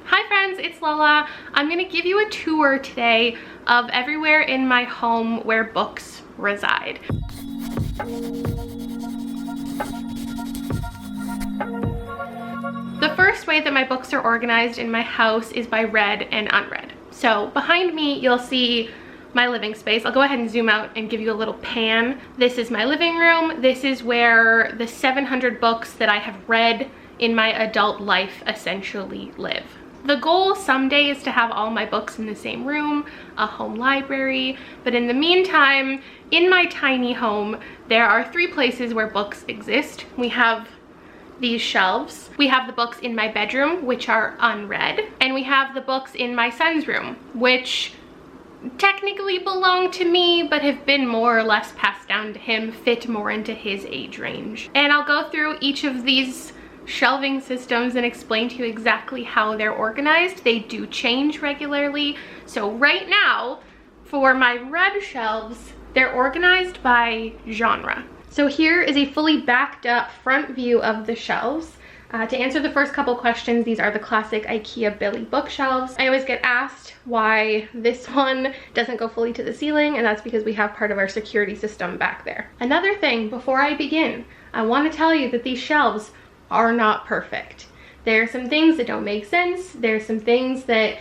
Hi friends, it's Lala. I'm gonna give you a tour today of everywhere in my home where books reside. The first way that my books are organized in my house is by read and unread. So behind me, you'll see my living space. I'll go ahead and zoom out and give you a little pan. This is my living room. This is where the 700 books that I have read in my adult life essentially live. The goal someday is to have all my books in the same room, a home library, but in the meantime, in my tiny home, there are 3 places where books exist. We have these shelves, we have the books in my bedroom, which are unread, and we have the books in my son's room, which technically belong to me, but have been more or less passed down to him, fit more into his age range. And I'll go through each of these shelving systems and explain to you exactly how they're organized. They do change regularly. So right now, for my read shelves, they're organized by genre. So here is a fully backed up front view of the shelves. To answer the first couple questions, these are the classic IKEA Billy bookshelves. I always get asked why this one doesn't go fully to the ceiling, and that's because we have part of our security system back there. Another thing, before I begin, I want to tell you that these shelves are not perfect. There are some things that don't make sense. There's some things that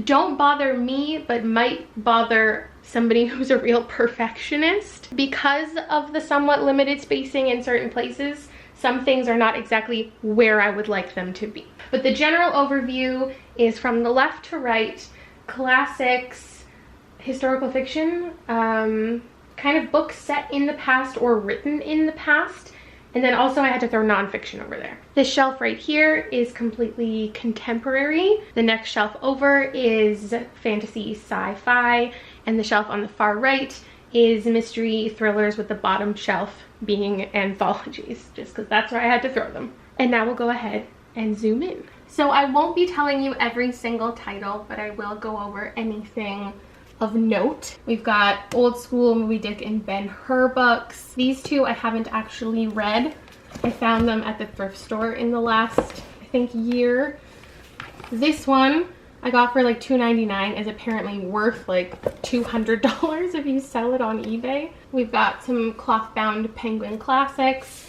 don't bother me, but might bother somebody who's a real perfectionist. Because of the somewhat limited spacing in certain places, some things are not exactly where I would like them to be. But the general overview is from the left to right: classics, historical fiction, kind of books set in the past or written in the past. And then also I had to throw nonfiction over there. This shelf right here is completely contemporary. The next shelf over is fantasy sci-fi. And the shelf on the far right is mystery thrillers, with the bottom shelf being anthologies, just because that's where I had to throw them. And now we'll go ahead and zoom in. So I won't be telling you every single title, but I will go over anything of note. We've got old school Moby Dick and Ben-Hur books. These two I haven't actually read. I found them at the thrift store in the last, I think, year. This one I got for like $2.99, is apparently worth like $200 if you sell it on eBay. We've got some cloth-bound Penguin classics.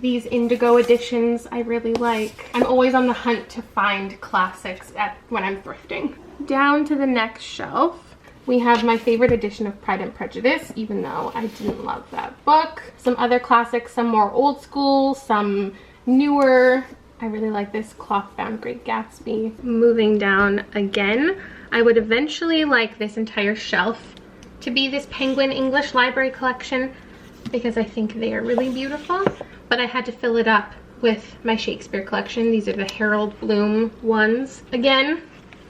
These indigo editions I really like. I'm always on the hunt to find classics when I'm thrifting. Down to the next shelf, we have my favorite edition of Pride and Prejudice, even though I didn't love that book. Some other classics, some more old school, some newer. I really like this cloth-bound Great Gatsby. Moving down again, I would eventually like this entire shelf to be this Penguin English Library collection, because I think they are really beautiful. But I had to fill it up with my Shakespeare collection. These are the Harold Bloom ones. Again,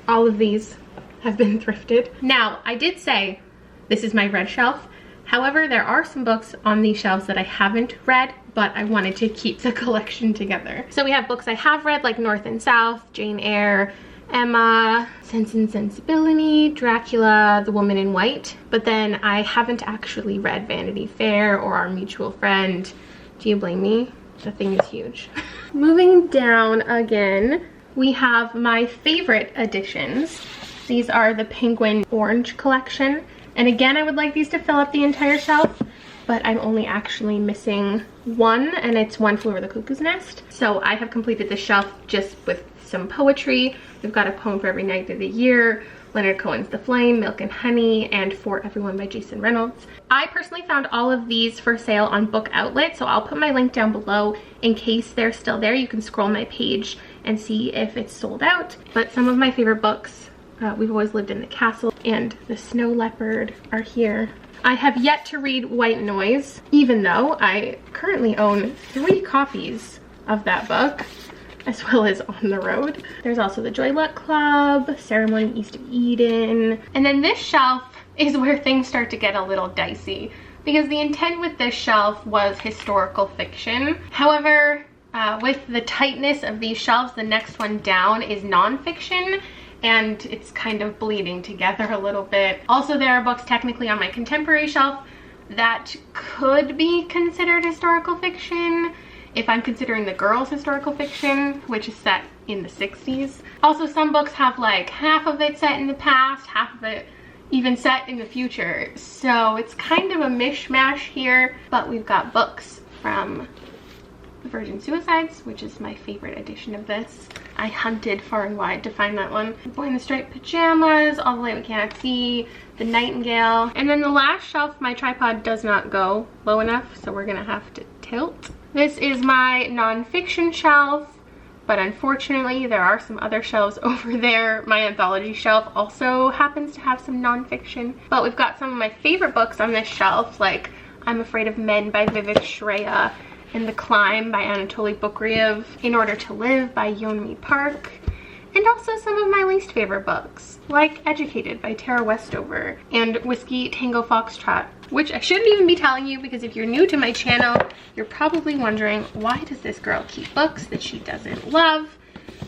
all of these have been thrifted. Now, I did say this is my read shelf. However, there are some books on these shelves that I haven't read, but I wanted to keep the collection together. So we have books I have read, like North and South, Jane Eyre, Emma, Sense and Sensibility, Dracula, The Woman in White. But then I haven't actually read Vanity Fair or Our Mutual Friend. Do you blame me? The thing is huge. Moving down again, we have my favorite editions. These are the Penguin Orange collection. And again, I would like these to fill up the entire shelf, but I'm only actually missing one, and it's One Flew Over the Cuckoo's Nest. So I have completed the shelf just with some poetry. We've got a poem for every night of the year, Leonard Cohen's The Flame, Milk and Honey, and For Everyone by Jason Reynolds. I personally found all of these for sale on Book Outlet, so I'll put my link down below in case they're still there. You can scroll my page and see if it's sold out. But some of my favorite books, We've Always Lived in the Castle and The Snow Leopard, are here. I have yet to read White Noise, even though I currently own 3 copies of that book, as well as On the Road. There's also The Joy Luck Club, Ceremony East of Eden. And then this shelf is where things start to get a little dicey, because the intent with this shelf was historical fiction. However, with the tightness of these shelves, the next one down is nonfiction, and it's kind of bleeding together a little bit. Also, there are books technically on my contemporary shelf that could be considered historical fiction if I'm considering the girls' historical fiction, which is set in the 60s. Also, some books have like half of it set in the past, half of it even set in the future. So it's kind of a mishmash here, but we've got books from The Virgin Suicides, which is my favorite edition of this. I hunted far and wide to find that one. Boy in the Striped Pajamas, All the Light We Cannot See, The Nightingale. And then the last shelf, my tripod does not go low enough, so we're gonna have to tilt. This is my nonfiction shelf, but unfortunately there are some other shelves over there. My anthology shelf also happens to have some nonfiction, but we've got some of my favorite books on this shelf, like I'm Afraid of Men by Vivek Shraya, and The Climb by Anatoly Bukhriev, In Order to Live by Yeonmi Park, and also some of my least favorite books, like Educated by Tara Westover, and Whiskey Tango Foxtrot, which I shouldn't even be telling you, because if you're new to my channel, you're probably wondering, why does this girl keep books that she doesn't love?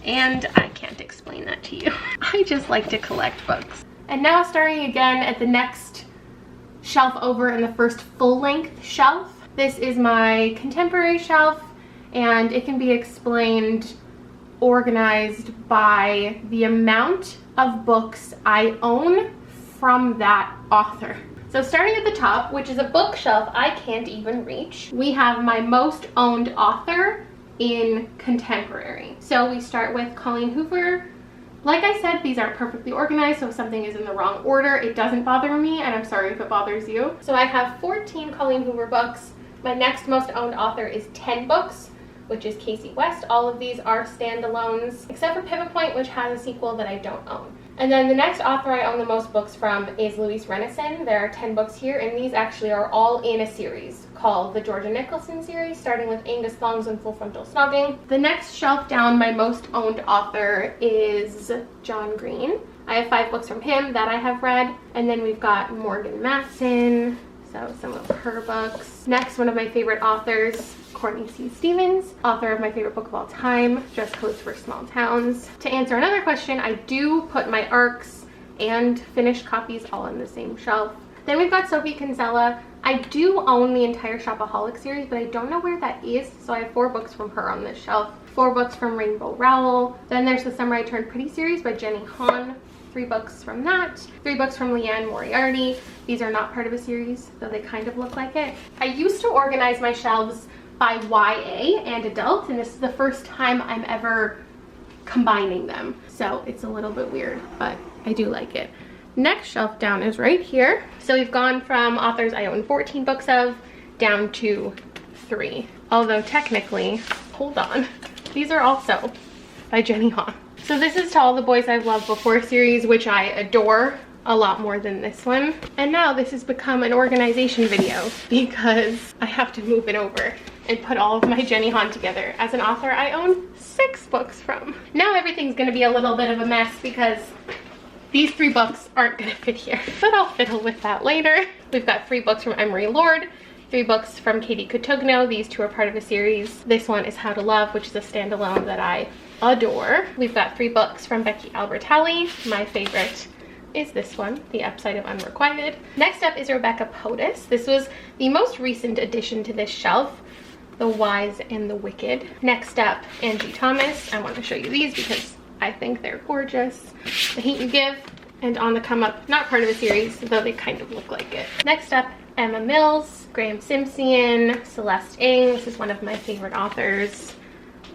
And I can't explain that to you. I just like to collect books. And now starting again at the next shelf over in the first full-length shelf. This is my contemporary shelf, and it can be explained, organized by the amount of books I own from that author. So starting at the top, which is a bookshelf I can't even reach, we have my most owned author in contemporary. So we start with Colleen Hoover. Like I said, these aren't perfectly organized, so if something is in the wrong order, it doesn't bother me, and I'm sorry if it bothers you. So I have 14 Colleen Hoover books. My next most owned author is 10 books, which is Casey West. All of these are standalones, except for Pivot Point, which has a sequel that I don't own. And then the next author I own the most books from is Louise Renneson. There are 10 books here, and these actually are all in a series called the Georgia Nicholson series, starting with Angus Thongs and Full Frontal Snogging. The next shelf down, my most owned author is John Green. I have 5 books from him that I have read, and then we've got Morgan Matson, so some of her books. Next, one of my favorite authors, Courtney C. Stevens, author of my favorite book of all time, Dress Codes for Small Towns. To answer another question, I do put my ARCs and finished copies all on the same shelf. Then we've got Sophie Kinsella. I do own the entire Shopaholic series, but I don't know where that is, so I have 4 books from her on this shelf. 4 books from Rainbow Rowell. Then there's the Summer I Turned Pretty series by Jenny Han. 3 books from that. 3 books from Leanne Moriarty. These are not part of a series, though they kind of look like it. I used to organize my shelves by YA and adult, and this is the first time I'm ever combining them. So it's a little bit weird, but I do like it. Next shelf down is right here. So we've gone from authors I own 14 books of down to 3. Although technically, hold on, these are also by Jenny Han. So this is To All the Boys I've Loved Before series, which I adore a lot more than this one. And now this has become an organization video because I have to move it over and put all of my Jenny Han together. As an author, I own 6 books from. Now everything's gonna be a little bit of a mess because these 3 books aren't gonna fit here, but I'll fiddle with that later. We've got 3 books from Emery Lord, 3 books from Katie Cotugno. These 2 are part of a series. This one is How to Love, which is a standalone that I adore. We've got 3 books from Becky Albertalli. My favorite is this one, The Upside of Unrequited. Next up is Rebecca Potus. This was the most recent addition to this shelf, The Wise and the Wicked. Next up, Angie Thomas. I want to show you these because I think they're gorgeous. The Hate You Give and On the Come Up, not part of a series, though they kind of look like it. Next up, Emma Mills, Graham Simpson, Celeste Ng. This is one of my favorite authors.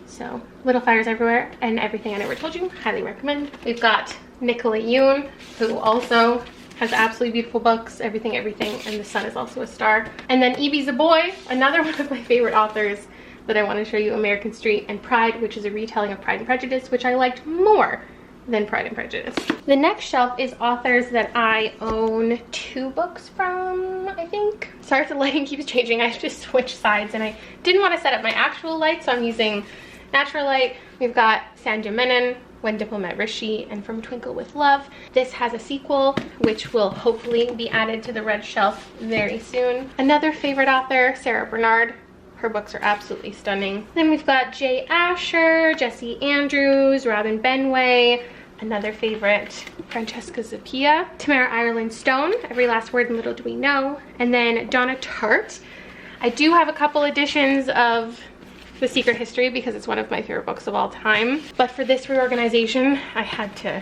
So, Little Fires Everywhere and Everything I Never Told You, highly recommend. We've got Nicola Yoon, who also has absolutely beautiful books, Everything, Everything, and The Sun Is Also a Star. And then Evie Zaboy, another one of my favorite authors that I want to show you, American Street and Pride, which is a retelling of Pride and Prejudice, which I liked more than Pride and Prejudice. The next shelf is authors that I own 2 books from, I think. Sorry if the lighting keeps changing, I just switched sides and I didn't want to set up my actual light, so I'm using natural light. We've got Sandhya Menon, When Diplomat Rishi, and From Twinkle with Love. This has a sequel, which will hopefully be added to the red shelf very soon. Another favorite author, Sarah Bernard. Her books are absolutely stunning. Then we've got Jay Asher, Jesse Andrews, Robin Benway, another favorite, Francesca Zappia, Tamara Ireland Stone, Every Last Word and Little Do We Know, and then Donna Tartt. I do have a couple editions of The Secret History because it's one of my favorite books of all time. But for this reorganization, I had to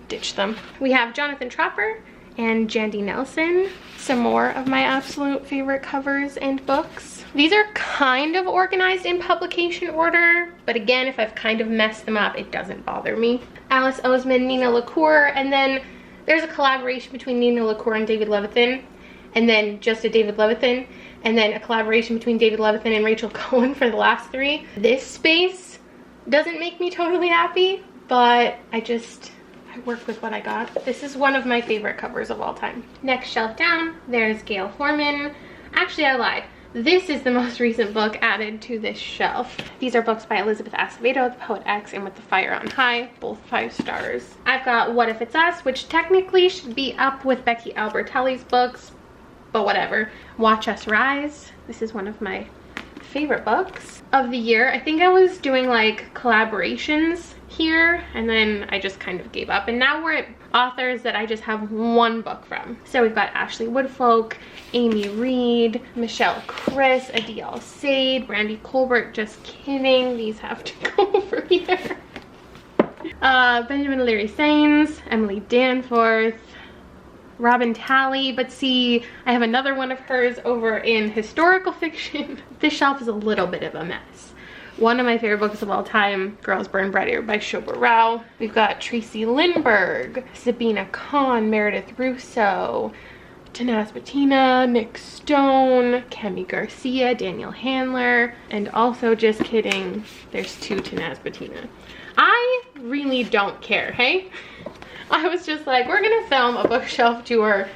ditch them. We have Jonathan Tropper and Jandy Nelson. Some more of my absolute favorite covers and books. These are kind of organized in publication order, but again, if I've kind of messed them up, it doesn't bother me. Alice Oseman, Nina LaCour, and then there's a collaboration between Nina LaCour and David Levithan, and then just a David Levithan, and then a collaboration between David Levithan and Rachel Cohen for the last three. This space doesn't make me totally happy, but I work with what I got. This is one of my favorite covers of all time. Next shelf down, there's Gail Forman. Actually, I lied. This is the most recent book added to this shelf. These are books by Elizabeth Acevedo, The Poet X, and With the Fire on High, both 5 stars. I've got What If It's Us, which technically should be up with Becky Albertelli's books, but whatever. Watch Us Rise. This is one of my favorite books of the year. I think I was doing like collaborations here, and then I just kind of gave up, and now we're at authors that I just have one book from. So we've got Ashley Woodfolk, Amy Reed, Michelle Chris, Adele Sade, Brandy Colbert. Just kidding, these have to go over here. Benjamin Leary Sains, Emily Danforth, Robin Talley. But see, I have another one of hers over in historical fiction. This shelf is a little bit of a mess. One of my favorite books of all time, Girls Burn Brighter by Shobha Rao. We've got Tracy Lindbergh, Sabina Khan, Meredith Russo, Tanaz Bettina, Nick Stone, Cami Garcia, Daniel Handler, and also, just kidding, there's 2 Tanaz Bettina. I really don't care, hey? I was just like, we're gonna film a bookshelf tour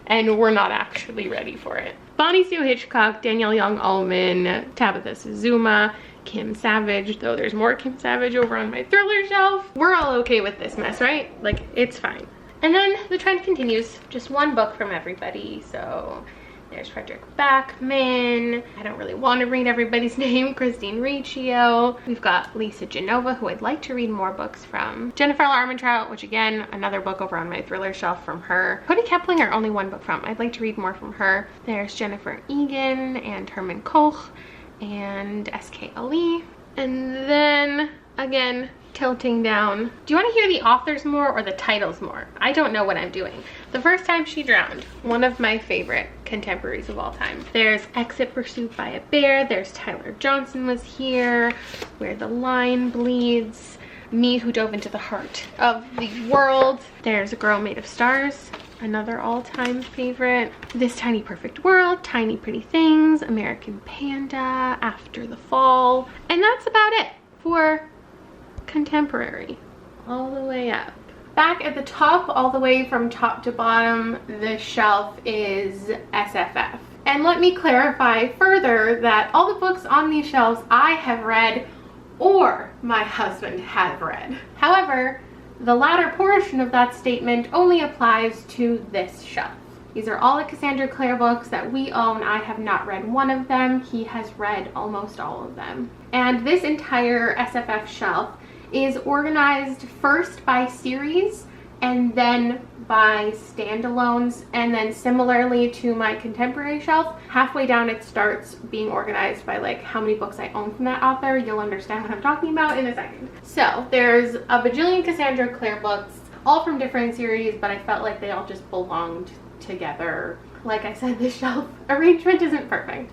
and we're not actually ready for it. Bonnie Sue Hitchcock, Danielle Young Ullman, Tabitha Suzuma, Kim Savage, though there's more Kim Savage over on my thriller shelf. We're all okay with this mess, right? Like, it's fine. And then the trend continues. Just one book from everybody. So there's Frederick Backman. I don't really want to read everybody's name. Christine Riccio. We've got Lisa Genova, who I'd like to read more books from. Jennifer Armentrout, which again, another book over on my thriller shelf from her. Cody Keplinger, only one book from. I'd like to read more from her. There's Jennifer Egan and Herman Koch and S.K. Ali. And then again, tilting down. Do you want to hear the authors more or the titles more? I don't know what I'm doing. The First Time She Drowned, one of my favorite contemporaries of all time. There's Exit Pursuit by a Bear. There's Tyler Johnson Was Here, Where the Line Bleeds, Me Who Dove Into the Heart of the World. There's A Girl Made of Stars, another all-time favorite. This Tiny Perfect World, Tiny Pretty Things, American Panda, After the Fall. And that's about it for contemporary, all the way up. Back at the top, all the way from top to bottom, the shelf is SFF. And let me clarify further that all the books on these shelves I have read or my husband has read. However, the latter portion of that statement only applies to this shelf. These are all the Cassandra Clare books that we own. I have not read one of them. He has read almost all of them. And this entire SFF shelf is organized first by series and then by standalones, and then similarly to my contemporary shelf, halfway down it starts being organized by like how many books I own from that author. You'll understand what I'm talking about in a second. So there's a bajillion Cassandra Clare books, all from different series, but I felt like they all just belonged together. Like I said, this shelf arrangement isn't perfect.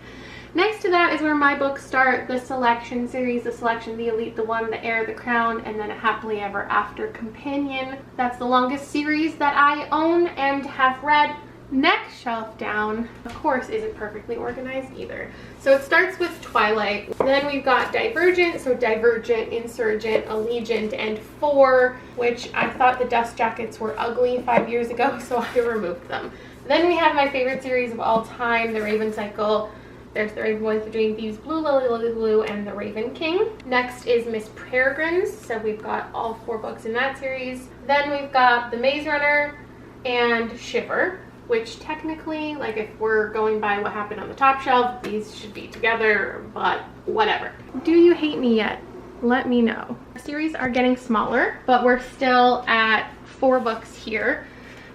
Next to that is where my books start, the Selection series, the Selection, the Elite, the One, the Heir, the Crown, and then a Happily Ever After companion. That's the longest series that I own and have read. Next shelf down, of course, isn't perfectly organized either. So it starts with Twilight. Then we've got Divergent, so Divergent, Insurgent, Allegiant, and 4, which I thought the dust jackets were ugly 5 years ago, so I removed them. Then we have my favorite series of all time, The Raven Cycle. There's The Raven Boys, The Dream Thieves, Blue Lily, Lily Blue, and The Raven King. Next is Miss Peregrine's, so we've got all 4 books in that series. Then we've got The Maze Runner and Shiver, which technically, like if we're going by what happened on the top shelf, these should be together, but whatever. Do you hate me yet? Let me know. The series are getting smaller, but we're still at 4 books here.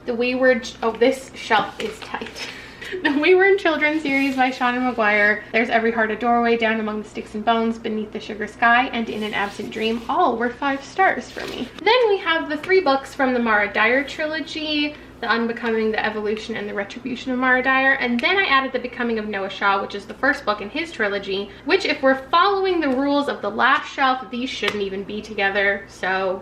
The Wayward, oh, this shelf is tight. The We Were in Children series by Shauna Maguire. There's Every Heart a Doorway, Down Among the Sticks and Bones, Beneath the Sugar Sky, and In an Absent Dream. All were 5 stars for me. Then we have the 3 books from the Mara Dyer trilogy, The Unbecoming, The Evolution, and The Retribution of Mara Dyer. And then I added The Becoming of Noah Shaw, which is the first book in his trilogy, which, if we're following the rules of the last shelf, these shouldn't even be together, so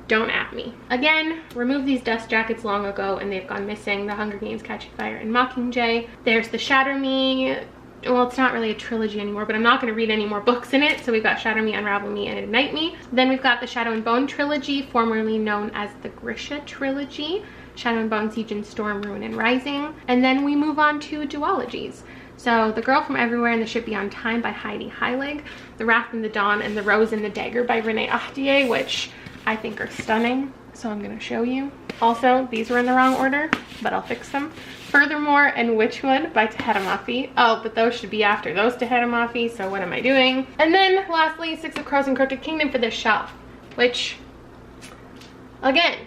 don't at me. Again, removed these dust jackets long ago and they've gone missing. The Hunger Games, Catching Fire, and Mockingjay. There's the Shatter Me. Well, it's not really a trilogy anymore, but I'm not going to read any more books in it. So we've got Shatter Me, Unravel Me, and Ignite Me. Then we've got the Shadow and Bone trilogy, formerly known as the Grisha trilogy. Shadow and Bone, Siege and Storm, Ruin and Rising. And then we move on to duologies. So The Girl from Everywhere and The Ship Beyond Time by Heidi Heilig. The Wrath and the Dawn and The Rose and the Dagger by Renee Ahdieh, which I think are stunning, so I'm going to show you. Also, these were in the wrong order, but I'll fix them. Furthermore and Witchwood by Tahira Mafi. Oh, but those should be after those Tahira Mafi, so what am I doing? And then lastly, 6 of Crows and Crooked Kingdom for this shelf, which, again,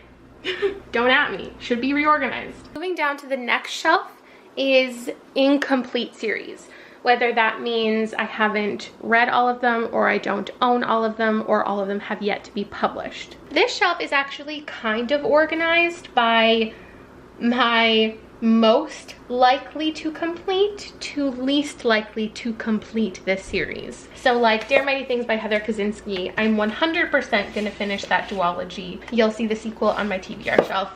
don't at me, should be reorganized. Moving down to the next shelf is incomplete series. Whether that means I haven't read all of them, or I don't own all of them, or all of them have yet to be published. This shelf is actually kind of organized by my most likely to complete to least likely to complete this series. So like Dare Mighty Things by Heather Kaczynski, I'm 100% gonna finish that duology. You'll see the sequel on my TBR shelf.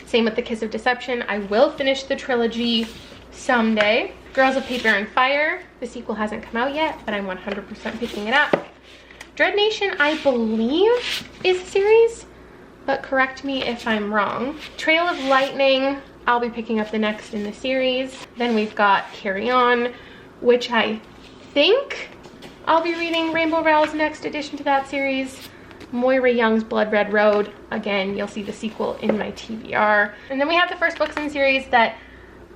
Same with The Kiss of Deception. I will finish the trilogy someday. Girls of Paper and Fire, the sequel hasn't come out yet, but I'm 100% picking it up. Dread Nation, I believe, is a series, but correct me if I'm wrong. Trail of Lightning, I'll be picking up the next in the series. Then we've got Carry On, which I think I'll be reading Rainbow Rowell's next addition to that series. Moira Young's Blood Red Road, again, you'll see the sequel in my TBR. And then we have the first books in the series that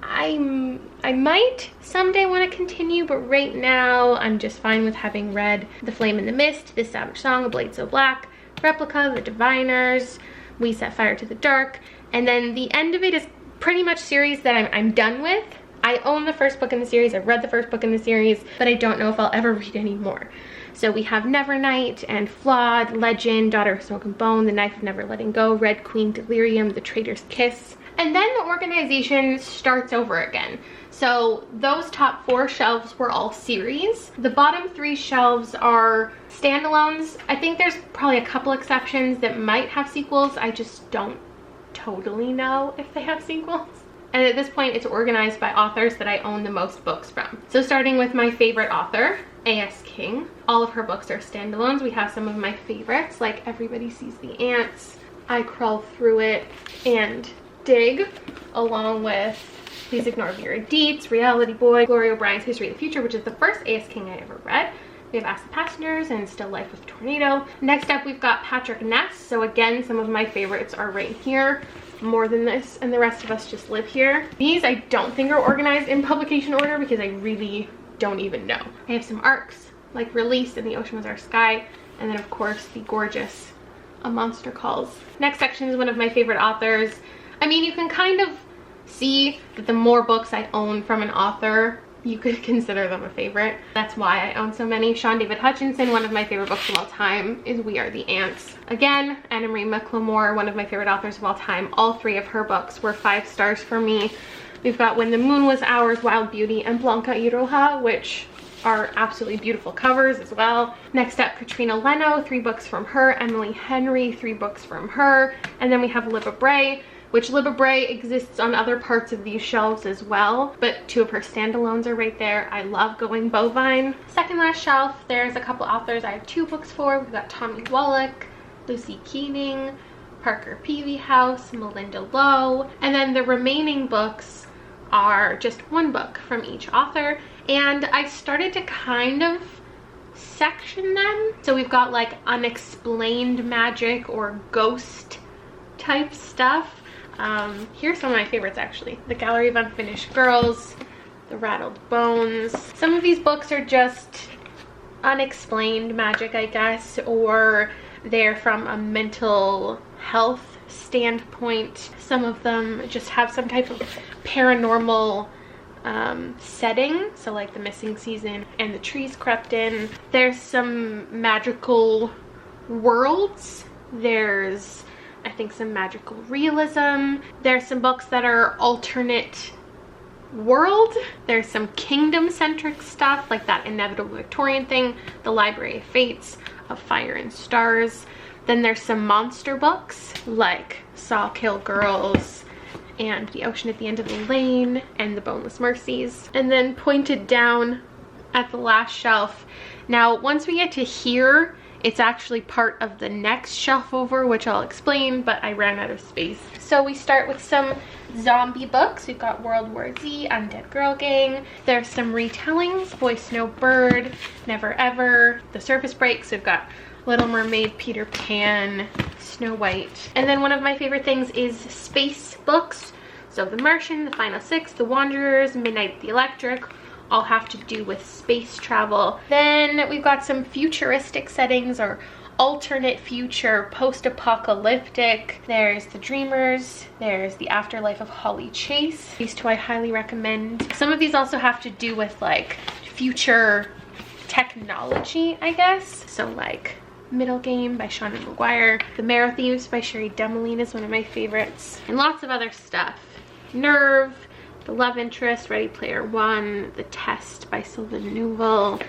I might someday want to continue, but right now I'm just fine with having read The Flame in the Mist, This Savage Song, A Blade So Black, Replica, The Diviners, We Set Fire to the Dark, and then the end of it is pretty much series that I'm done with. I own the first book in the series, I've read the first book in the series, but I don't know if I'll ever read any more. So we have Nevernight and Flawed, Legend, Daughter of Smoke and Bone, The Knife of Never Letting Go, Red Queen, Delirium, The Traitor's Kiss. And then the organization starts over again. So those top 4 shelves were all series. The bottom 3 shelves are standalones. I think there's probably a couple exceptions that might have sequels. I just don't totally know if they have sequels. And at this point, it's organized by authors that I own the most books from. So starting with my favorite author, A.S. King. All of her books are standalones. We have some of my favorites, like Everybody Sees the Ants, I Crawl Through It, and Dig, along with Please Ignore Vera Dietz, Reality Boy, Gloria O'Brien's History of the Future, which is the first A.S. King I ever read. We have Ask the Passengers and Still Life with a Tornado. Next up, we've got Patrick Ness. So again, some of my favorites are right here. More Than This, and The Rest of Us Just Live Here. These I don't think are organized in publication order because I really don't even know. I have some arcs, like Release and The Ocean Was Our Sky, and then of course the gorgeous A Monster Calls. Next section is one of my favorite authors. I mean, you can kind of see that the more books I own from an author, you could consider them a favorite. That's why I own so many. Sean David Hutchinson, one of my favorite books of all time is We Are the Ants. Again, Anna Marie McLemore, one of my favorite authors of all time. All 3 of her books were 5 stars for me. We've got When the Moon Was Ours, Wild Beauty, and Blanca y Roja, which are absolutely beautiful covers as well. Next up, Katrina Leno, 3 books from her. Emily Henry, 3 books from her. And then we have Libba Bray, which Libba Bray exists on other parts of these shelves as well, but 2 of her standalones are right there. I love Going Bovine. Second last shelf, there's a couple authors I have 2 books for. We've got Tommy Wallach, Lucy Keening, Parker Peavy House, Melinda Lowe, and then the remaining books are just 1 book from each author. And I started to kind of section them. So we've got like unexplained magic or ghost type stuff. Here's some of my favorites actually. The Gallery of Unfinished Girls, The Rattled Bones. Some of these books are just unexplained magic, I guess, or they're from a mental health standpoint. Some of them just have some type of paranormal setting, so like the missing season and the trees crept in. There's some magical worlds. There's, I think, some magical realism. There's some books that are alternate world. There's some kingdom-centric stuff, like that inevitable Victorian thing, The Library of Fates, Of Fire and Stars. Then there's some monster books, like Saw Kill Girls, and The Ocean at the End of the Lane, and The Boneless Mercies. And then pointed down at the last shelf. Now, once we get to here, it's actually part of the next shelf over, which I'll explain, but I ran out of space. So we start with some zombie books. We've got World War Z, Undead Girl Gang. There's some retellings, Boy Snow Bird, Never Ever, The Surface Breaks. We've got Little Mermaid, Peter Pan, Snow White. And then one of my favorite things is space books. So The Martian, The Final Six, The Wanderers, Midnight the Electric, all have to do with space travel. Then we've got some futuristic settings, or alternate future, post-apocalyptic. There's The Dreamers, there's The Afterlife of Holly Chase. These two I highly recommend. Some of these also have to do with like future technology, I guess. So like Middle Game by Shauna McGuire. The Marrow Thieves by Sherry Demeline is one of my favorites. And lots of other stuff. Nerve, The Love Interest, Ready Player One, The Test by Sylvain Neuvel.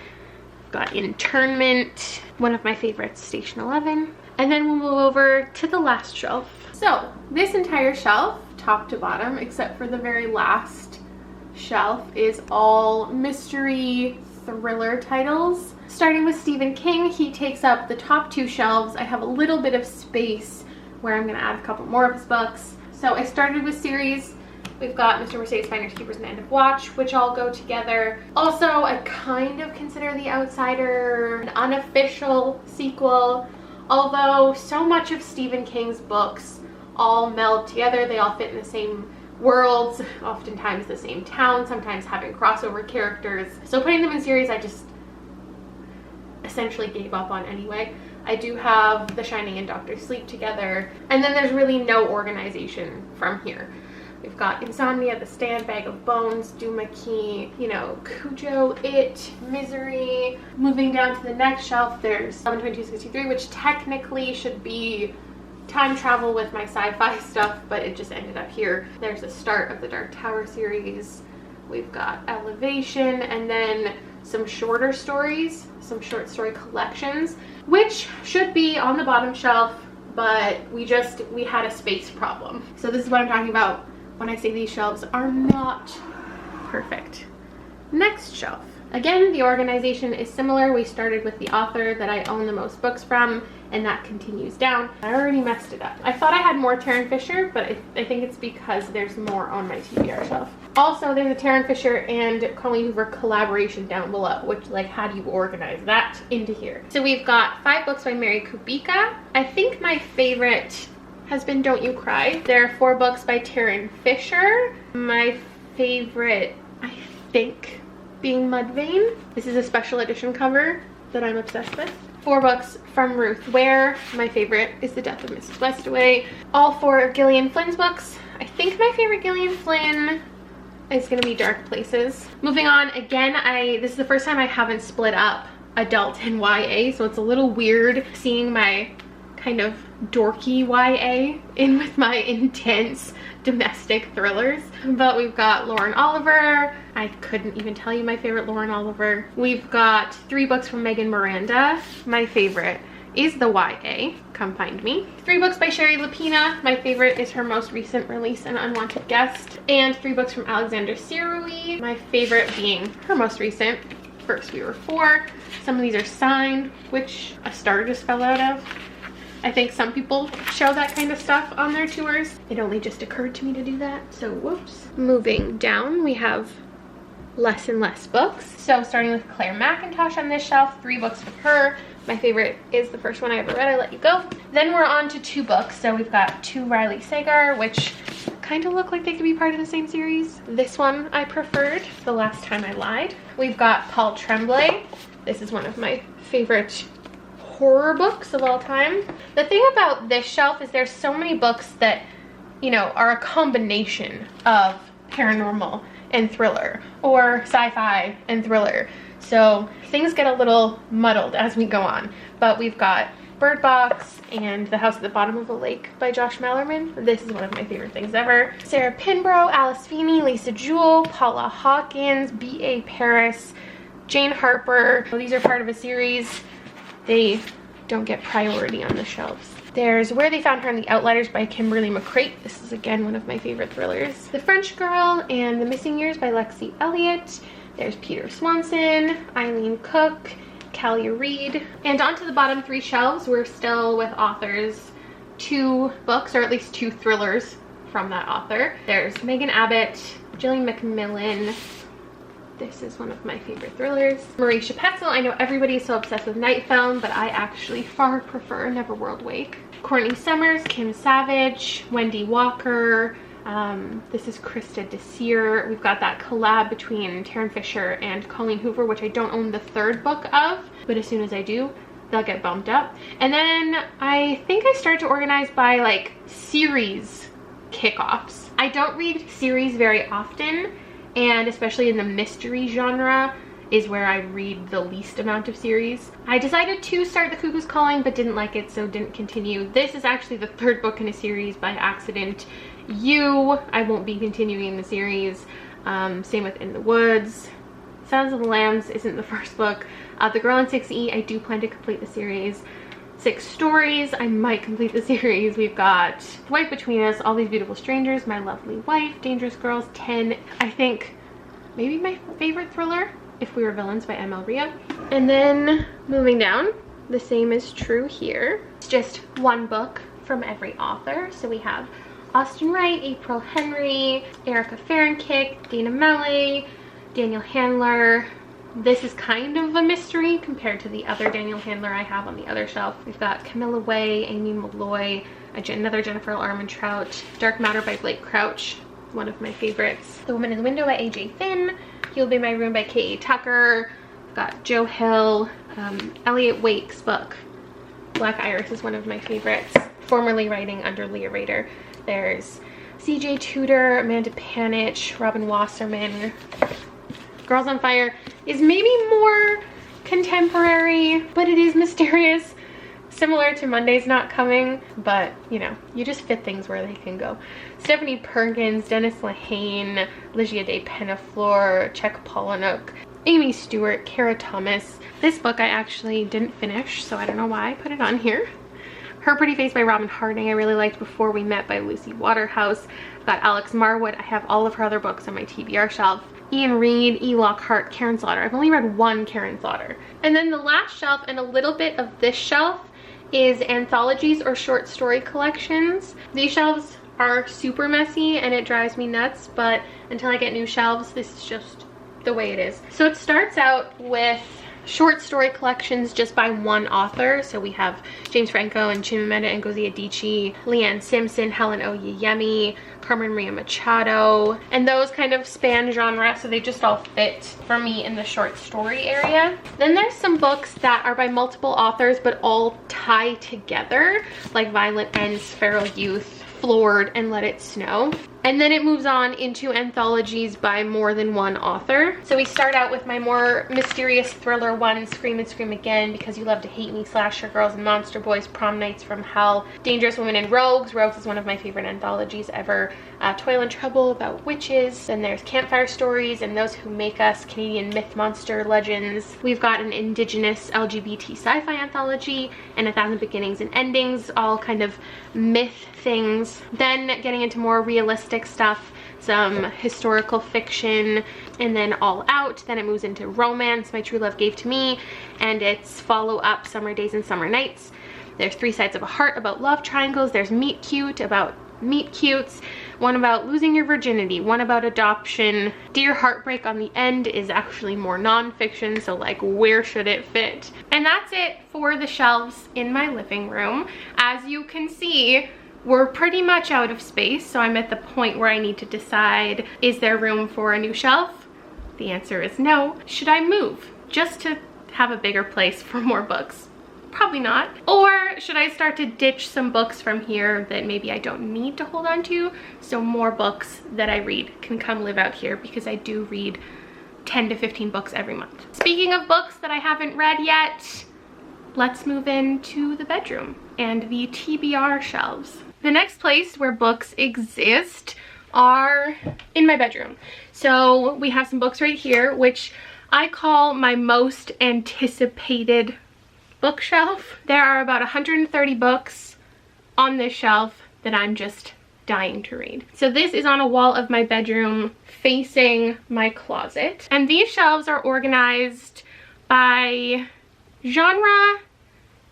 Got Internment, one of my favorites, Station 11. And then we'll move over to the last shelf. So this entire shelf, top to bottom, except for the very last shelf, is all mystery thriller titles. Starting with Stephen King, he takes up the top two shelves. I have a little bit of space where I'm gonna add a couple more of his books. So I started with series. We've got Mr. Mercedes, Finders Keepers, and End of Watch, which all go together. Also, I kind of consider The Outsider an unofficial sequel, although so much of Stephen King's books all meld together. They all fit in the same worlds, oftentimes the same town, sometimes having crossover characters. So putting them in series, I just essentially gave up on anyway. I do have The Shining and Doctor Sleep together, and then there's really no organization from here. We've got Insomnia, The Stand, Bag of Bones, Duma Key, you know, Cujo, It, Misery. Moving down to the next shelf, there's 11/22/63, which technically should be time travel with my sci-fi stuff, but it just ended up here. There's the start of the Dark Tower series. We've got Elevation, and then some shorter stories, some short story collections, which should be on the bottom shelf, but we had a space problem. So this is what I'm talking about when I say these shelves are not perfect. Next shelf. Again, the organization is similar. We started with the author that I own the most books from, and that continues down. I already messed it up. I thought I had more Tarryn Fisher, but I think it's because there's more on my TBR shelf. Also, there's a Tarryn Fisher and Colleen Hoover collaboration down below, which, like, how do you organize that into here? So we've got 5 books by Mary Kubica. I think my favorite has been Don't You Cry. There are 4 books by Tarryn Fisher. My favorite, I think, being Mudvayne. This is a special edition cover that I'm obsessed with. 4 books from Ruth Ware. My favorite is The Death of Mrs. Westaway. All 4 of Gillian Flynn's books. I think my favorite Gillian Flynn is gonna be Dark Places. Moving on, again, this is the first time I haven't split up adult and YA, so it's a little weird seeing my kind of dorky YA in with my intense domestic thrillers. But we've got Lauren Oliver. I couldn't even tell you my favorite Lauren Oliver. We've got 3 books from Megan Miranda. My favorite is the YA, Come Find Me. 3 books by Sherry Lapina. My favorite is her most recent release, An Unwanted Guest. And 3 books from Alexander Sirui. My favorite being her most recent, First We Were Four. Some of these are signed, which a star just fell out of. I think some people show that kind of stuff on their tours. It only just occurred to me to do that, so whoops. Moving down, we have less and less books. So starting with Claire McIntosh on this shelf, 3 books from her. My favorite is the first one I ever read, I Let You Go. Then we're on to 2 books. So we've got 2 Riley Sagar, which kind of look like they could be part of the same series. This one I preferred, The Last Time I Lied. We've got Paul Tremblay. This is one of my favorite horror books of all time. The thing about this shelf is there's so many books that, you know, are a combination of paranormal and thriller, or sci-fi and thriller. So things get a little muddled as we go on. But we've got Bird Box and The House at the Bottom of the Lake by Josh Malerman. This is one of my favorite things ever. Sarah Pinborough, Alice Feeney, Lisa Jewell, Paula Hawkins, B.A. Paris, Jane Harper. These are part of a series. They don't get priority on the shelves. There's Where They Found Her and the Outliers by Kimberly McCreight. This is again one of my favorite thrillers. The French Girl and The Missing Years by Lexi Elliott. There's Peter Swanson, Eileen Cook, Callie Reed. And onto the bottom 3 shelves, we're still with authors. 2 books, or at least 2 thrillers from that author. There's Megan Abbott, Gillian Macmillan. This is one of my favorite thrillers. Marisha Petzel. I know everybody is so obsessed with Night Film, but I actually far prefer Neverworld Wake. Courtney Summers, Kim Savage, Wendy Walker. This is Krista Desir. We've got that collab between Taryn Fisher and Colleen Hoover, which I don't own the 3rd book of, but as soon as I do, they'll get bumped up. And then I think I start to organize by like series kickoffs. I don't read series very often, and especially in the mystery genre is where I read the least amount of series. I decided to start The Cuckoo's Calling but didn't like it, so didn't continue. This is actually the 3rd book in a series by accident. I won't be continuing the series. Same with In the Woods. Sounds of the Lambs isn't the 1st book. The Girl in 6E, I do plan to complete the series. 6 Stories, I might complete the series. We've got Wife Between Us, All These Beautiful Strangers, My Lovely Wife, Dangerous Girls, 10. I think maybe my favorite thriller, If We Were Villains by M.L. Rio. And then moving down, the same is true here. It's just 1 book from every author. So we have Austin Wright, April Henry, Erica Fahrenkick, Dana Mele, Daniel Handler. This is kind of a mystery compared to the other Daniel Handler I have on the other shelf. We've got Camilla Way, Amy Malloy, another Jennifer Armentrout, Dark Matter by Blake Crouch, one of my favorites. The Woman in the Window by A.J. Finn, He'll Be My Room by K.A. Tucker. We've got Joe Hill, Elliot Wake's book, Black Iris is one of my favorites, formerly writing under Leah Rader. There's C.J. Tudor, Amanda Panich, Robin Wasserman. Girls on Fire is maybe more contemporary, but it is mysterious. Similar to Monday's Not Coming, but you know, you just fit things where they can go. Stephanie Perkins, Dennis Lehane, Ligia de Pennaflor, Czech Polonuk, Amy Stewart, Kara Thomas. This book I actually didn't finish, so I don't know why I put it on here. Her Pretty Face by Robin Harding I really liked. Before We Met by Lucy Waterhouse. I've got Alex Marwood. I have all of her other books on my TBR shelf. Ian Reid, E. Lockhart, Karen Slaughter. I've only read 1 Karen Slaughter. And then the last shelf and a little bit of this shelf is anthologies or short story collections. These shelves are super messy and it drives me nuts, but until I get new shelves, this is just the way it is. So it starts out with short story collections just by 1 author. So we have James Franco and Chimamanda Ngozi Adichie, Leanne Simpson, Helen Oyeyemi, Carmen Maria Machado, and those kind of span genre, so they just all fit for me in the short story area. Then there's some books that are by multiple authors but all tie together, like Violent Ends, Feral Youth, Floored, and Let It Snow. And then it moves on into anthologies by more than 1 author. So we start out with my more mysterious thriller one, Scream and Scream Again, Because You Love to Hate Me, Slasher Girls and Monster Boys, Prom Nights from Hell, Dangerous Women and Rogues. Rogues is one of my favorite anthologies ever. Toil and Trouble about witches. Then there's Campfire Stories and Those Who Make Us, Canadian Myth Monster Legends. We've got an Indigenous LGBT sci-fi anthology and 1,000 Beginnings and Endings, all kind of myth things. Then getting into more realistic stuff, some historical fiction, and then All Out. Then it moves into romance, My True Love Gave to Me, and its follow-up, Summer Days and Summer Nights. There's Three Sides of a Heart about love triangles. There's Meet Cute about meet cutes, one about losing your virginity, one about adoption. Dear Heartbreak on the End is actually more nonfiction, so like where should it fit? And that's it for the shelves in my living room. As you can see, we're pretty much out of space, so I'm at the point where I need to decide, is there room for a new shelf? The answer is no. Should I move just to have a bigger place for more books? Probably not. Or should I start to ditch some books from here that maybe I don't need to hold on to, so more books that I read can come live out here, because I do read 10 to 15 books every month. Speaking of books that I haven't read yet, let's move into the bedroom and the TBR shelves. The next place where books exist are in my bedroom. So we have some books right here, which I call my most anticipated bookshelf. There are about 130 books on this shelf that I'm just dying to read. So this is on a wall of my bedroom facing my closet. And these shelves are organized by genre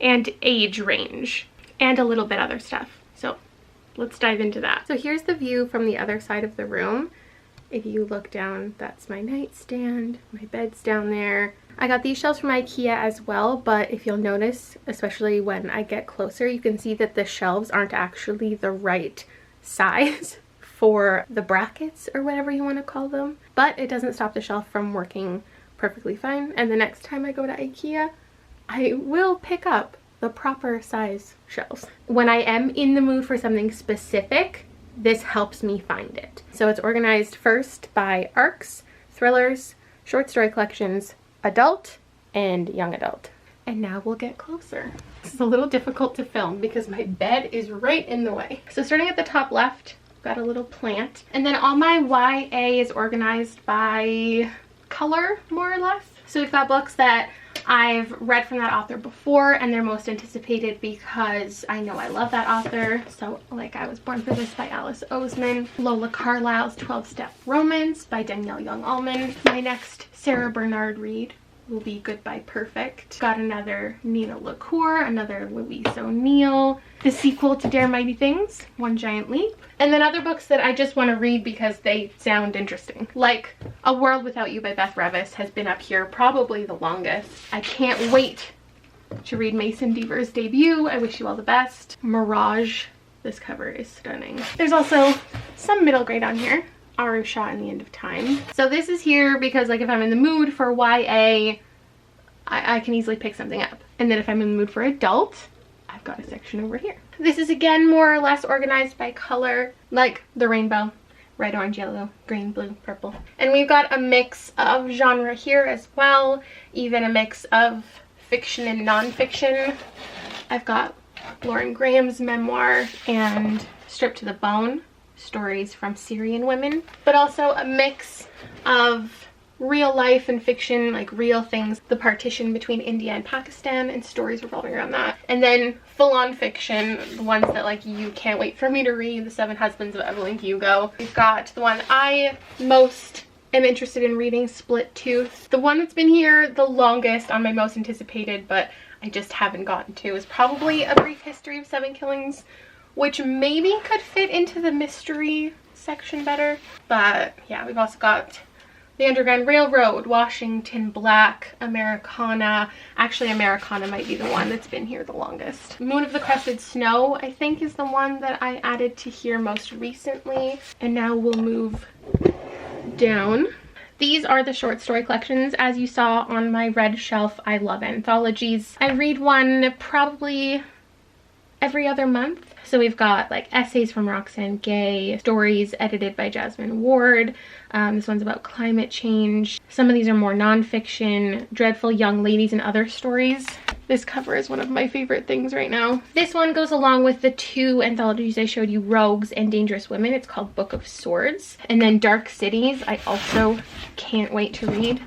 and age range and a little bit other stuff. So let's dive into that. So here's the view from the other side of the room. If you look down, that's my nightstand, my bed's down there. I got these shelves from IKEA as well, but if you'll notice, especially when I get closer, you can see that the shelves aren't actually the right size for the brackets or whatever you want to call them. But it doesn't stop the shelf from working perfectly fine. And the next time I go to IKEA, I will pick up the proper size shelves. When I am in the mood for something specific, this helps me find it. So it's organized first by arcs, thrillers, short story collections, adult, and young adult. And now we'll get closer. This is a little difficult to film because my bed is right in the way. So starting at the top left, got a little plant. And then all my YA is organized by color, more or less. So we've got books that I've read from that author before, and they're most anticipated because I know I love that author. So like I Was Born for This by Alice Oseman, Lola Carlisle's 12-Step Romance by Danielle Young Allman. My next Sarah Bernard read will be Goodbye Perfect. Got another Nina LaCour, another Louise O'Neill, the sequel to Dare Mighty Things, One Giant Leap. And then other books that I just want to read because they sound interesting. Like A World Without You by Beth Revis has been up here probably the longest. I can't wait to read Mason Deaver's debut. I wish you all the best. Mirage. This cover is stunning. There's also some middle grade on here. Arusha and the End of Time. So this is here because like if I'm in the mood for YA, I can easily pick something up. And then if I'm in the mood for adult, I've got a section over here. This is again more or less organized by color, like the rainbow. Red, orange, yellow, green, blue, purple. And we've got a mix of genre here as well, even a mix of fiction and non-fiction. I've got Lauren Graham's memoir and Stripped to the Bone, stories from Syrian women, but also a mix of real life and fiction, like real things, the partition between India and Pakistan and stories revolving around that. And then full-on fiction, the ones that like you can't wait for me to read, The Seven Husbands of Evelyn Hugo. We've got the one I most am interested in reading, Split Tooth. The one that's been here the longest on my most anticipated, but I just haven't gotten to, is probably A Brief History of Seven Killings, which maybe could fit into the mystery section better. But yeah, we've also got The Underground Railroad, Washington Black, Americana. Actually, Americana might be the one that's been here the longest. Moon of the Crested Snow, I think, is the one that I added to here most recently. And now we'll move down. These are the short story collections. As you saw on my red shelf, I love anthologies. I read one probably every other month. So we've got like essays from Roxane Gay, stories edited by Jasmine Ward. This one's about climate change. Some of these are more nonfiction, Dreadful Young Ladies and Other Stories. This cover is one of my favorite things right now. This one goes along with the two anthologies I showed you, Rogues and Dangerous Women. It's called Book of Swords. And then Dark Cities, I also can't wait to read.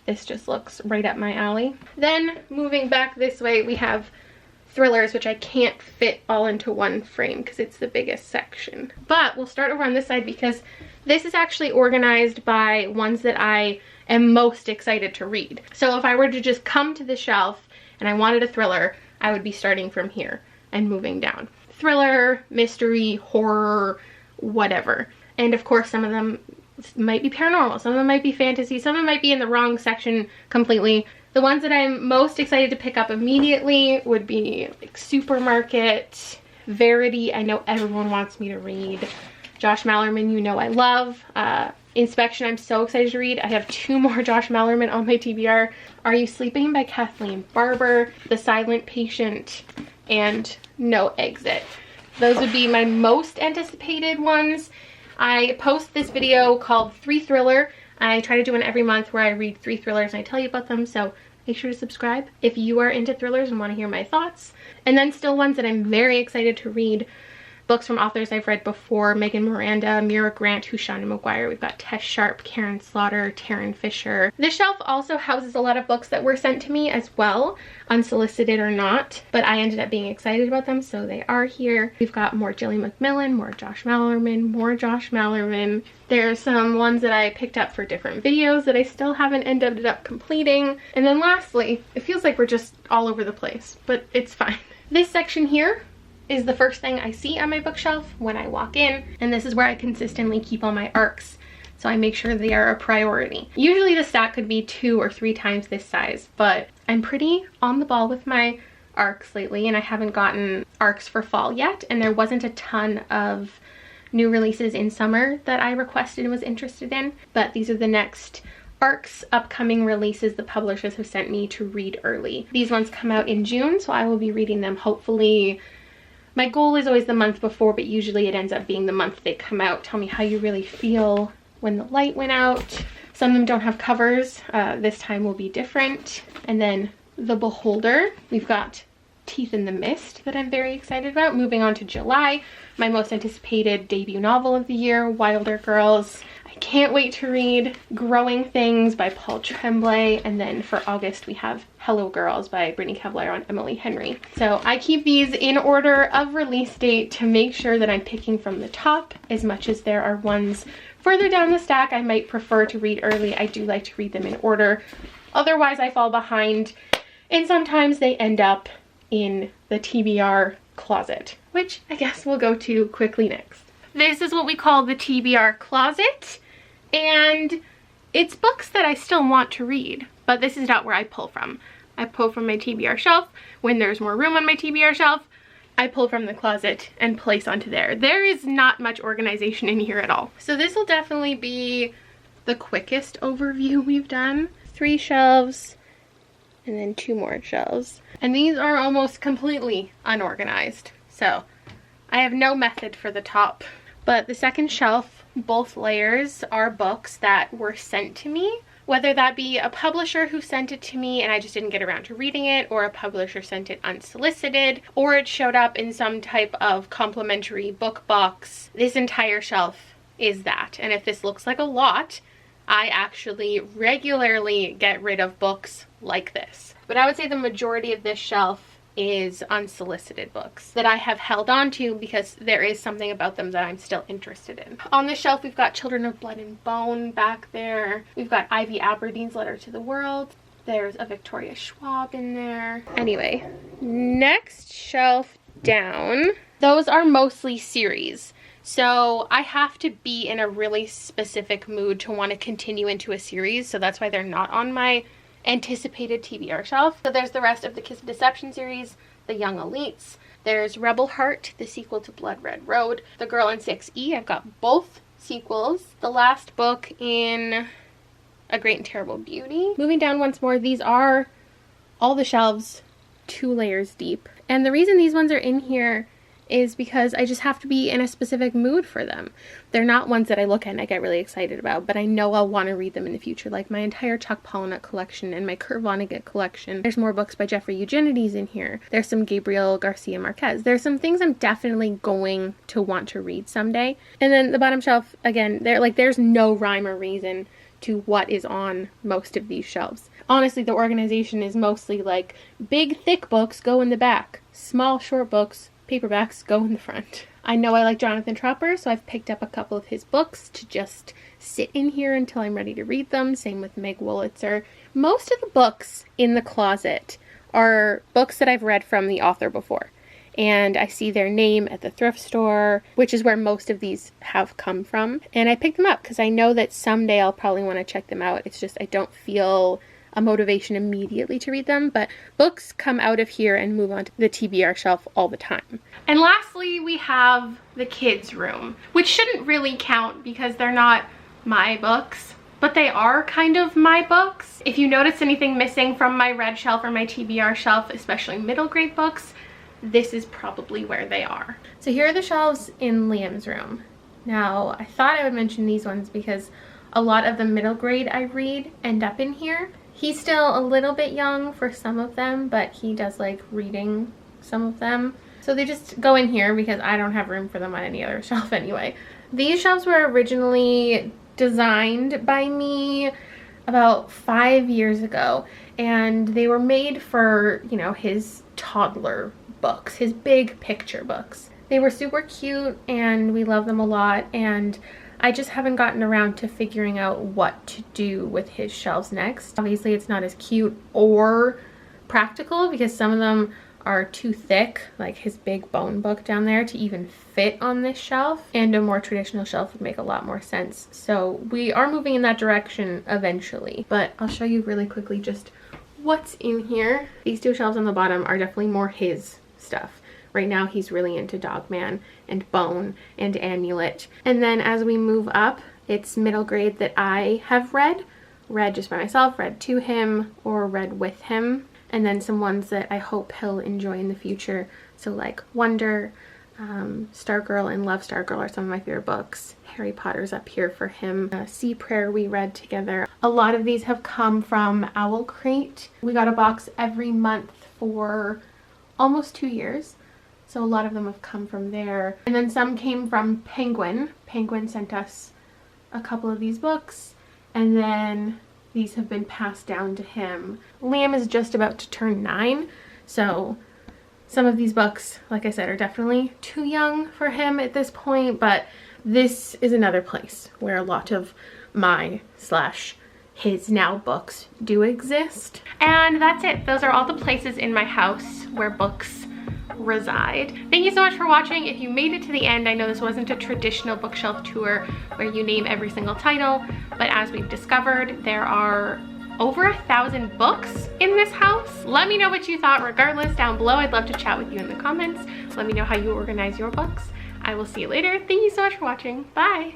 This just looks right up my alley. Then moving back this way, we have thrillers, which I can't fit all into one frame because it's the biggest section. But we'll start over on this side because this is actually organized by ones that I am most excited to read. So if I were to just come to the shelf and I wanted a thriller, I would be starting from here and moving down. Thriller, mystery, horror, whatever. And of course some of them might be paranormal, some of them might be fantasy, some of them might be in the wrong section completely. The ones that I'm most excited to pick up immediately would be like Supermarket, Verity, I know everyone wants me to read. Josh Mallerman, you know I love. Inspection, I'm so excited to read. I have 2 more Josh Malerman on my TBR. Are You Sleeping by Kathleen Barber, The Silent Patient, and No Exit. Those would be my most anticipated ones. I post this video called 3 Thriller. I try to do one every month where I read 3 thrillers and I tell you about them, so make sure to subscribe if you are into thrillers and want to hear my thoughts. And then still ones that I'm very excited to read. Books from authors I've read before: Megan Miranda, Mira Grant, Hushana McGuire. We've got Tess Sharp, Karen Slaughter, Taryn Fisher. This shelf also houses a lot of books that were sent to me as well, unsolicited or not, but I ended up being excited about them, so they are here. We've got more Jillian McMillan, more Josh Malerman, more Josh Malerman. There's some ones that I picked up for different videos that I still haven't ended up completing. And then lastly, it feels like we're just all over the place, but it's fine. This section here is the first thing I see on my bookshelf when I walk in, and this is where I consistently keep all my ARCs, so I make sure they are a priority. Usually the stack could be 2 or 3 times this size, but I'm pretty on the ball with my ARCs lately, and I haven't gotten ARCs for fall yet, and there wasn't a ton of new releases in summer that I requested and was interested in, but these are the next ARCs upcoming releases the publishers have sent me to read early. These ones come out in June, so I will be reading them hopefully. My goal is always the month before, but usually it ends up being the month they come out. Tell me how you really feel when the light went out. Some of them don't have covers. This time will be different. And then The Beholder. We've got Teeth in the Mist that I'm very excited about. Moving on to July, my most anticipated debut novel of the year, Wilder Girls. I can't wait to read Growing Things by Paul Tremblay. And then for August, we have Hello Girls by Brittany Cavallaro and Emily Henry. So I keep these in order of release date to make sure that I'm picking from the top, as much as there are ones further down the stack I might prefer to read early. I do like to read them in order. Otherwise, I fall behind, and sometimes they end up in the TBR closet, which I guess we'll go to quickly next. This is what we call the TBR closet, and it's books that I still want to read, but this is not where I pull from. I pull from my TBR shelf. When there's more room on my TBR shelf, I pull from the closet and place onto there. There is not much organization in here at all. So this will definitely be the quickest overview we've done. 3 shelves and then 2 more shelves. And these are almost completely unorganized. So I have no method for the top. But the second shelf, both layers, are books that were sent to me. Whether that be a publisher who sent it to me and I just didn't get around to reading it, or a publisher sent it unsolicited, or it showed up in some type of complimentary book box. This entire shelf is that. And if this looks like a lot, I actually regularly get rid of books like this. But I would say the majority of this shelf is unsolicited books that I have held on to because there is something about them that I'm still interested in. On the shelf, we've got Children of Blood and Bone back there. We've got Ivy Aberdeen's Letter to the World. There's a Victoria Schwab in there. Anyway, next shelf down, those are mostly series. So I have to be in a really specific mood to want to continue into a series, so that's why they're not on my anticipated TBR shelf. So there's the rest of the Kiss of Deception series, The Young Elites. There's Rebel Heart, the sequel to Blood Red Road. The Girl in 6E, I've got both sequels. The last book in A Great and Terrible Beauty. Moving down once more, these are all the shelves 2 layers deep. And the reason these ones are in here is because I just have to be in a specific mood for them. They're not ones that I look at and I get really excited about, but I know I'll want to read them in the future, like my entire Chuck Palahniuk collection and my Kurt Vonnegut collection. There's more books by Jeffrey Eugenides in here. There's some Gabriel Garcia Marquez. There's some things I'm definitely going to want to read someday. And then the bottom shelf, again, there's no rhyme or reason to what is on most of these shelves. Honestly, the organization is mostly like big, thick books go in the back, small, short books, paperbacks go in the front. I know I like Jonathan Tropper, so I've picked up a couple of his books to just sit in here until I'm ready to read them. Same with Meg Wolitzer. Most of the books in the closet are books that I've read from the author before. And I see their name at the thrift store, which is where most of these have come from. And I picked them up because I know that someday I'll probably want to check them out. It's just I don't feel a motivation immediately to read them, but books come out of here and move on to the TBR shelf all the time. And lastly, we have the kids' room, which shouldn't really count because they're not my books, but they are kind of my books. If you notice anything missing from my red shelf or my TBR shelf, especially middle grade books, this is probably where they are. So here are the shelves in Liam's room. Now, I thought I would mention these ones because a lot of the middle grade I read end up in here. He's still a little bit young for some of them, but he does like reading some of them. So they just go in here because I don't have room for them on any other shelf anyway. These shelves were originally designed by me about 5 years ago, and they were made for, you know, his toddler books, his big picture books. They were super cute and we love them a lot, and I just haven't gotten around to figuring out what to do with his shelves next. Obviously it's not as cute or practical because some of them are too thick, like his big bone book down there, to even fit on this shelf, and a more traditional shelf would make a lot more sense. So we are moving in that direction eventually, but I'll show you really quickly just what's in here. These two shelves on the bottom are definitely more his stuff. Right now he's really into Dogman and Bone and Amulet. And then as we move up, it's middle grade that I have read just by myself, read to him, or read with him. And then some ones that I hope he'll enjoy in the future. So like Wonder, Stargirl and Love Stargirl are some of my favorite books. Harry Potter's up here for him. Sea Prayer we read together. A lot of these have come from Owl Crate. We got a box every month for almost 2 years. So a lot of them have come from there. And then some came from Penguin. Penguin sent us a couple of these books. And then these have been passed down to him. Liam is just about to turn 9. So some of these books, like I said, are definitely too young for him at this point. But this is another place where a lot of my / his now books do exist. And that's it. Those are all the places in my house where books reside. Thank you so much for watching. If you made it to the end, I know this wasn't a traditional bookshelf tour where you name every single title, but as we've discovered, there are over 1,000 books in this house. Let me know what you thought regardless down below. I'd love to chat with you in the comments. Let me know how you organize your books. I will see you later. Thank you so much for watching. Bye.